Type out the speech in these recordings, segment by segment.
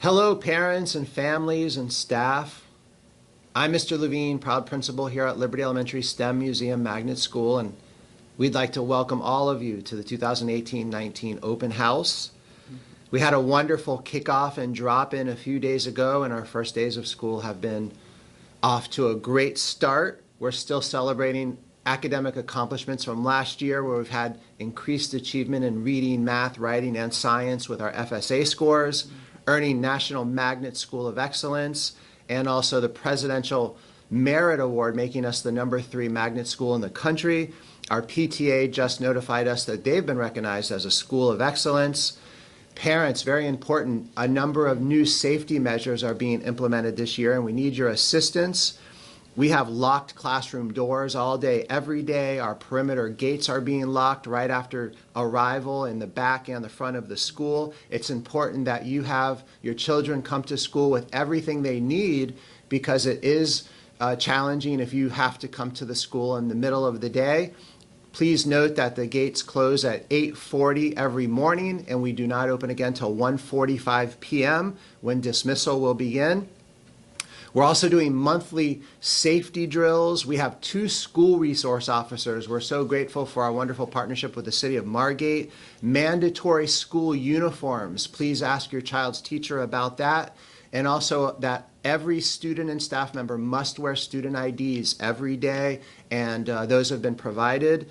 Hello, parents and families and staff. I'm Mr. Levine, proud principal here at Liberty Elementary STEM Museum Magnet School, and we'd like to welcome all of you to the 2018-19 Open House. We had a wonderful kickoff and drop-in a few days ago, and our first days of school have been off to a great start. We're still celebrating academic accomplishments from last year, where we've had increased achievement in reading, math, writing, and science with our FSA scores, earning National Magnet School of Excellence, and also the Presidential Merit Award, making us the #3 magnet school in the country. Our PTA just notified us that they've been recognized as a school of excellence. Parents, very important, a number of new safety measures are being implemented this year, and we need your assistance. We have locked classroom doors all day, every day. Our perimeter gates are being locked right after arrival in the back and the front of the school. It's important that you have your children come to school with everything they need, because it is challenging if you have to come to the school in the middle of the day. Please note that the gates close at 8:40 every morning, and we do not open again till 1:45 p.m. when dismissal will begin. We're also doing monthly safety drills. We have 2 school resource officers. We're so grateful for our wonderful partnership with the City of Margate. Mandatory school uniforms. Please ask your child's teacher about that. And also that every student and staff member must wear student IDs every day, and those have been provided.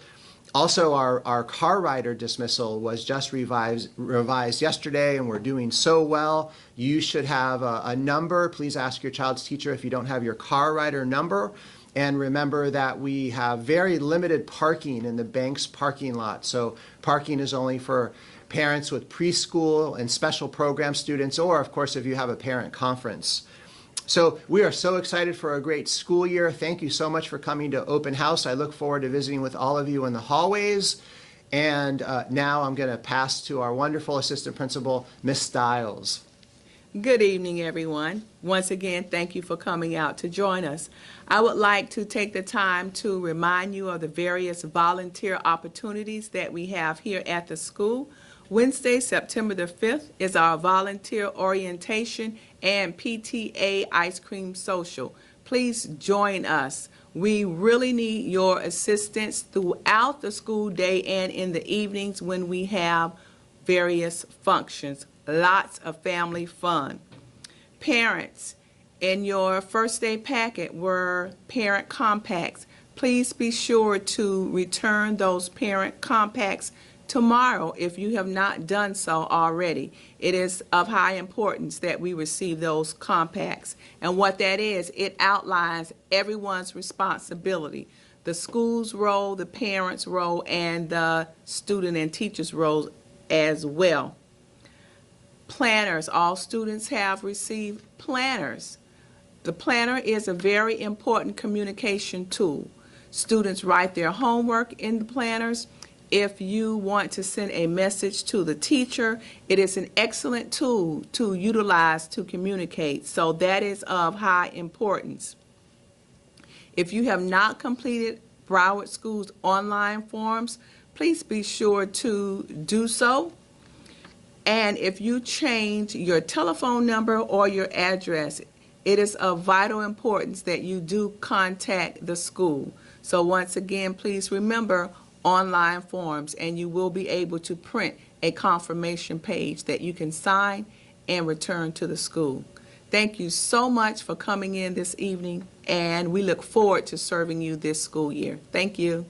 Also, our car rider dismissal was just revised yesterday, and we're doing so well. You should have a number. Please ask your child's teacher if you don't have your car rider number. And remember that we have very limited parking in the bank's parking lot. So parking is only for parents with preschool and special program students, or of course if you have a parent conference. So we are so excited for a great school year. Thank you so much for coming to Open House. I look forward to visiting with all of you in the hallways. And now I'm going to pass to our wonderful assistant principal, Ms. Stiles. Good evening, everyone. Once again, thank you for coming out to join us. I would like to take the time to remind you of the various volunteer opportunities that we have here at the school. Wednesday, September the 5th, is our volunteer orientation and PTA ice cream social. Please join us. We really need your assistance throughout the school day and in the evenings when we have various functions. Lots of family fun. Parents, in your first day packet were parent compacts. Please be sure to return those parent compacts tomorrow if you have not done so already. It is of high importance that we receive those compacts. And what that is, it outlines everyone's responsibility. The school's role, the parents' role, and the student and teacher's role as well. Planners, all students have received planners. The planner is a very important communication tool. Students write their homework in the planners. If you want to send a message to the teacher, it is an excellent tool to utilize to communicate. So that is of high importance. If you have not completed Broward School's online forms, please be sure to do so. And if you change your telephone number or your address, it is of vital importance that you do contact the school. So once again, please remember online forms, and you will be able to print a confirmation page that you can sign and return to the school. Thank you so much for coming in this evening, and we look forward to serving you this school year. Thank you.